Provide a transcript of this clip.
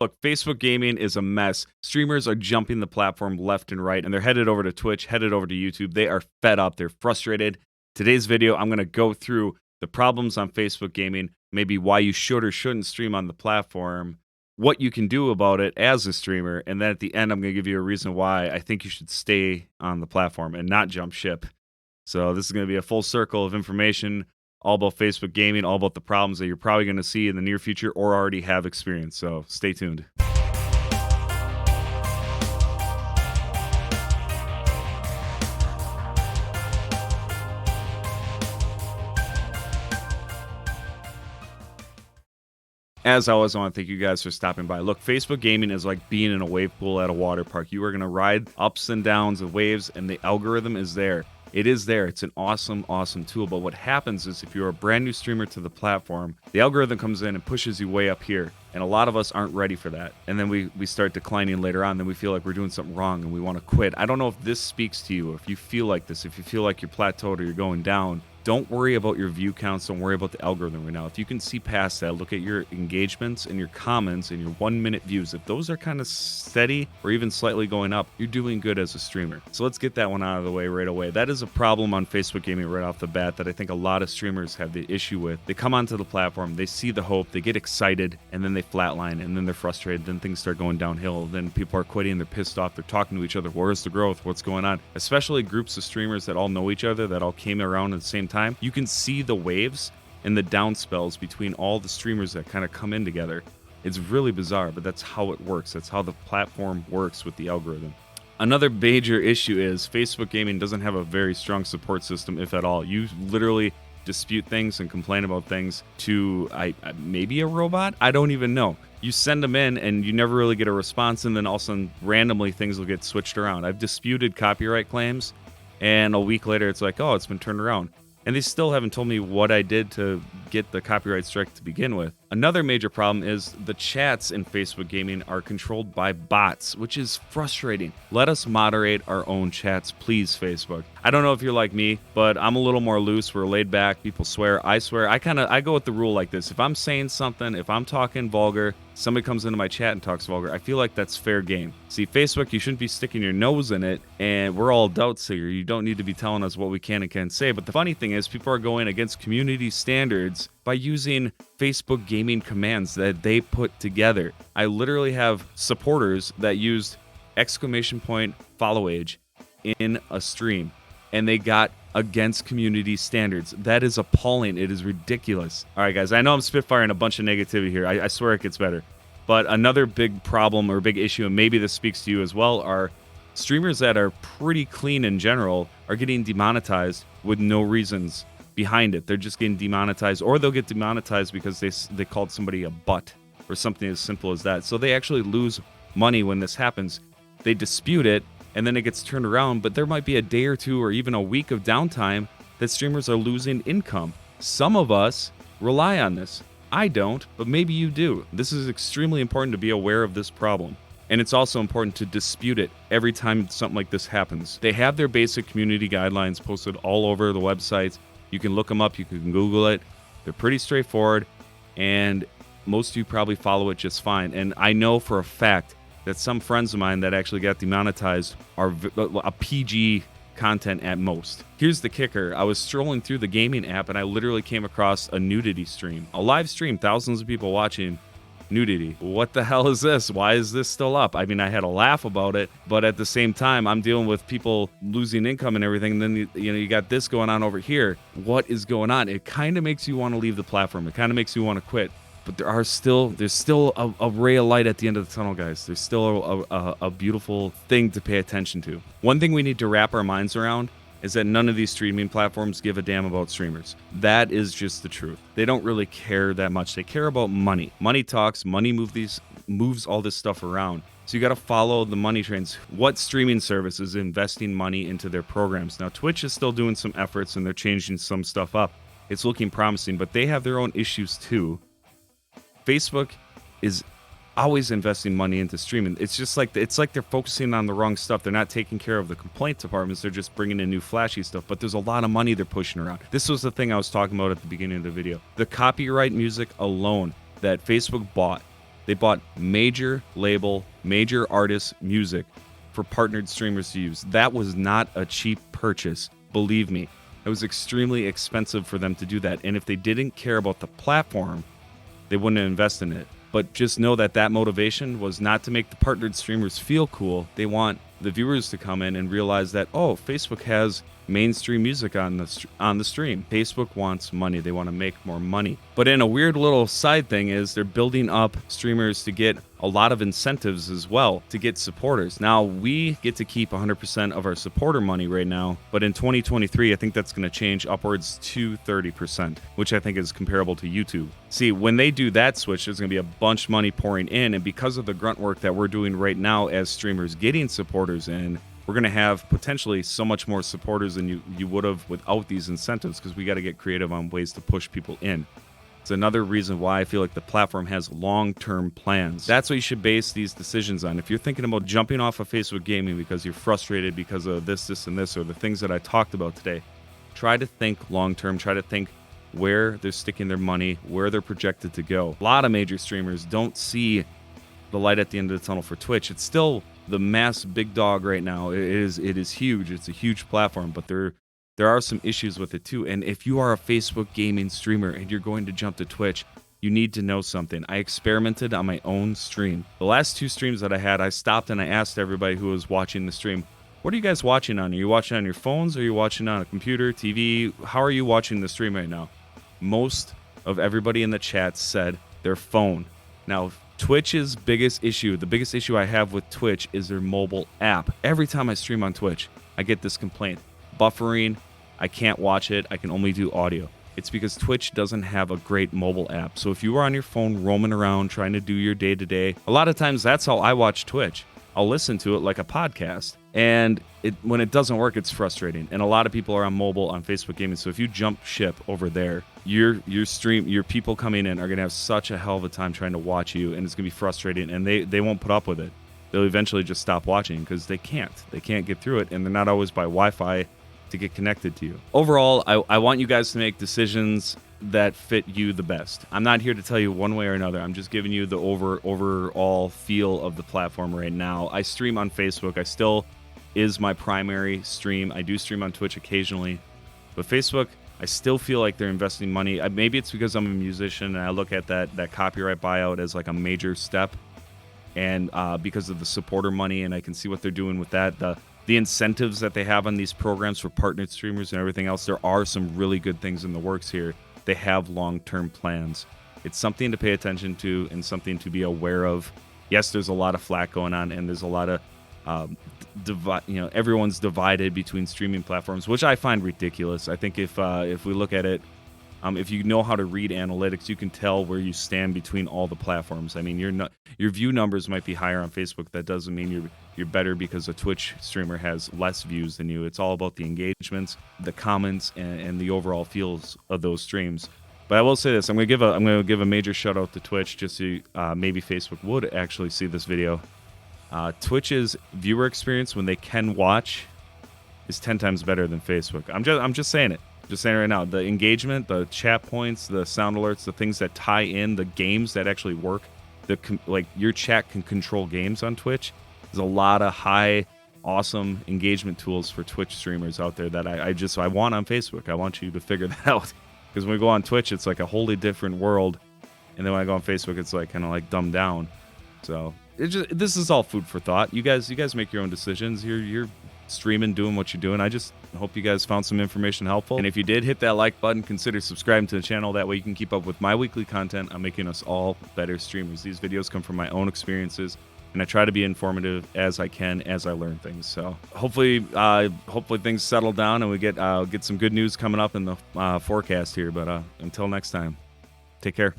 Look, Facebook gaming is a mess. Streamers are jumping the platform left and right, and they're headed over to Twitch, headed over to YouTube. They are fed up. They're frustrated. Today's video, I'm going to go through the problems on Facebook gaming, maybe why you should or shouldn't stream on the platform, what you can do about it as a streamer, and then at the end, I'm going to give you a reason why I think you should stay on the platform and not jump ship. So this is going to be a full circle of information all about Facebook gaming, all about the problems that you're probably going to see in the near future or already have experienced. So stay tuned. As always, I want to thank you guys for stopping by. Look, Facebook gaming is like being in a wave pool at a water park. You are going to ride ups and downs of waves, and the algorithm is there. It is there. It's an awesome, awesome tool. But what happens is if you're a brand new streamer to the platform, the algorithm comes in and pushes you way up here. And a lot of us aren't ready for that. And then we start declining later on. Then we feel like we're doing something wrong and we want to quit. I don't know if this speaks to you, or if you feel like this, if you feel like you're plateaued or you're going down. Don't worry about your view counts. Don't worry about the algorithm right now. If you can see past that, look at your engagements and your comments and your 1-minute views. If those are kind of steady or even slightly going up, you're doing good as a streamer. So let's get that one out of the way right away. That is a problem on Facebook gaming right off the bat that I think a lot of streamers have the issue with. They come onto the platform, they see the hope, they get excited, and then they flatline, and then they're frustrated. Then things start going downhill. Then people are quitting, they're pissed off, they're talking to each other. Where's the growth? What's going on? Especially groups of streamers that all know each other, that all came around at the same time. You can see the waves and the down spells between all the streamers that kind of come in together. It's really bizarre, but that's how it works. That's how the platform works with the algorithm. Another major issue is Facebook gaming doesn't have a very strong support system, if at all. You literally dispute things and complain about things to maybe a robot? I don't even know. You send them in and you never really get a response, and then all of a sudden randomly things will get switched around. I've disputed copyright claims, and a week later it's like, oh, it's been turned around. And they still haven't told me what I did to get the copyright strike to begin with. Another major problem is the chats in Facebook gaming are controlled by bots, which is frustrating. Let us moderate our own chats, please, Facebook. I don't know if you're like me, but I'm a little more loose. We're laid back. People swear. I swear. I go with the rule like this. If I'm saying something, if I'm talking vulgar, somebody comes into my chat and talks vulgar, I feel like that's fair game. See, Facebook, you shouldn't be sticking your nose in it, and we're all adults here. You don't need to be telling us what we can and can't say. But the funny thing is, people are going against community standards by using Facebook gaming commands that they put together. I literally have supporters that used !follow age in a stream, and they got against community standards. That is appalling. It is ridiculous. All right, guys, I know I'm spitfiring a bunch of negativity here. I swear it gets better. But another big problem or big issue, and maybe this speaks to you as well, are streamers that are pretty clean in general are getting demonetized with no reasons behind it. They're just getting demonetized, or they'll get demonetized because they called somebody a butt or something as simple as that. So they actually lose money when this happens. They dispute it, and then it gets turned around, but there might be a day or two or even a week of downtime that streamers are losing income. Some of us rely on this. I don't, but maybe you do. This is extremely important to be aware of this problem. And it's also important to dispute it every time something like this happens. They have their basic community guidelines posted all over the websites. You can look them up, you can Google it. They're pretty straightforward, and most of you probably follow it just fine. And I know for a fact that some friends of mine that actually got demonetized are a PG content at most. Here's the kicker. I was strolling through the gaming app and I literally came across a nudity stream. A live stream, thousands of people watching nudity. What the hell is this? Why is this still up? I mean, I had a laugh about it, but at the same time, I'm dealing with people losing income and everything. And then, you got this going on over here. What is going on? It kind of makes you want to leave the platform. It kind of makes you want to quit. But there's still a ray of light at the end of the tunnel, guys. There's still a beautiful thing to pay attention to. One thing we need to wrap our minds around is that none of these streaming platforms give a damn about streamers. That is just the truth. They don't really care that much. They care about money. Money talks, money moves all this stuff around. So you got to follow the money trains. What streaming service is investing money into their programs? Now, Twitch is still doing some efforts and they're changing some stuff up. It's looking promising, but they have their own issues too. Facebook is always investing money into streaming. It's like they're focusing on the wrong stuff. They're not taking care of the complaint departments. They're just bringing in new flashy stuff, but there's a lot of money they're pushing around. This was the thing I was talking about at the beginning of the video. The copyright music alone that Facebook bought, They bought major label, major artist music for partnered streamers to use. That was not a cheap purchase, believe me. It was extremely expensive for them to do that. And if they didn't care about the platform, they wouldn't invest in it. But just know that that motivation was not to make the partnered streamers feel cool. They want the viewers to come in and realize that, oh, Facebook has mainstream music on the stream. Facebook wants money. They want to make more money. But in a weird little side thing is they're building up streamers to get a lot of incentives as well to get supporters. Now, we get to keep 100% of our supporter money right now, but in 2023, I think that's going to change upwards to 30%, which I think is comparable to YouTube. See, when they do that switch, there's going to be a bunch of money pouring in, and because of the grunt work that we're doing right now as streamers getting supporters in, we're going to have potentially so much more supporters than you would have without these incentives, because we got to get creative on ways to push people in. It's another reason why I feel like the platform has long-term plans. That's what you should base these decisions on. If you're thinking about jumping off of Facebook Gaming because you're frustrated because of this, and this, or the things that I talked about today, try to think long-term. Try to think where they're sticking their money, where they're projected to go. A lot of major streamers don't see the light at the end of the tunnel for Twitch. It's still the mass big dog right now. It is huge. It's a huge platform, but there are some issues with it too. And if you are a Facebook gaming streamer and you're going to jump to Twitch, you need to know something. I experimented on my own stream. The last 2 streams that I had, I stopped and I asked everybody who was watching the stream, what are you guys watching on? Are you watching on your phones? Or are you watching on a computer, TV? How are you watching the stream right now? Most of everybody in the chat said their phone. Now, Twitch's biggest issue, the biggest issue I have with Twitch is their mobile app. Every time I stream on Twitch, I get this complaint. Buffering, I can't watch it, I can only do audio. It's because Twitch doesn't have a great mobile app. So if you are on your phone roaming around trying to do your day-to-day, a lot of times that's how I watch Twitch. I'll listen to it like a podcast. And when it doesn't work, it's frustrating. And a lot of people are on mobile on Facebook Gaming. So if you jump ship over there, your people coming in are going to have such a hell of a time trying to watch you, and it's going to be frustrating, and they won't put up with it. They'll eventually just stop watching because they can't get through it, and they're not always by Wi-Fi to get connected to you. Overall, I want you guys to make decisions that fit you the best. I'm not here to tell you one way or another. I'm just giving you the overall feel of the platform right now. I stream on Facebook. I still is my primary stream. I do stream on Twitch occasionally, but Facebook, I still feel like they're investing money. Maybe it's because I'm a musician and I look at that copyright buyout as like a major step, and because of the supporter money, and I can see what they're doing with that. The incentives that they have on these programs for partnered streamers and everything else, there are some really good things in the works here. They have long-term plans. It's something to pay attention to and something to be aware of. Yes, there's a lot of flack going on, and there's a lot of everyone's divided between streaming platforms, which I find ridiculous. I think if we look at it, if you know how to read analytics, you can tell where you stand between all the platforms. I mean, your view numbers might be higher on Facebook. That doesn't mean you're better because a Twitch streamer has less views than you. It's all about the engagements, the comments, and the overall feels of those streams. But I will say this: I'm gonna give a major shout out to Twitch, just so maybe Facebook would actually see this video. Twitch's viewer experience when they can watch is 10 times better than Facebook. I'm just saying it. Just saying it right now. The engagement, the chat points, the sound alerts, the things that tie in, the games that actually work. Like your chat can control games on Twitch. There's a lot of high, awesome engagement tools for Twitch streamers out there that I want on Facebook. I want you to figure that out, because when we go on Twitch, it's like a wholly different world, and then when I go on Facebook, it's like kind of like dumbed down. So this is all food for thought. You guys make your own decisions. You're streaming, doing what you're doing. I just hope you guys found some information helpful. And if you did, hit that like button. Consider subscribing to the channel. That way you can keep up with my weekly content on making us all better streamers. These videos come from my own experiences, and I try to be informative as I can as I learn things. So hopefully things settle down and we get some good news coming up in the forecast here. But until next time, take care.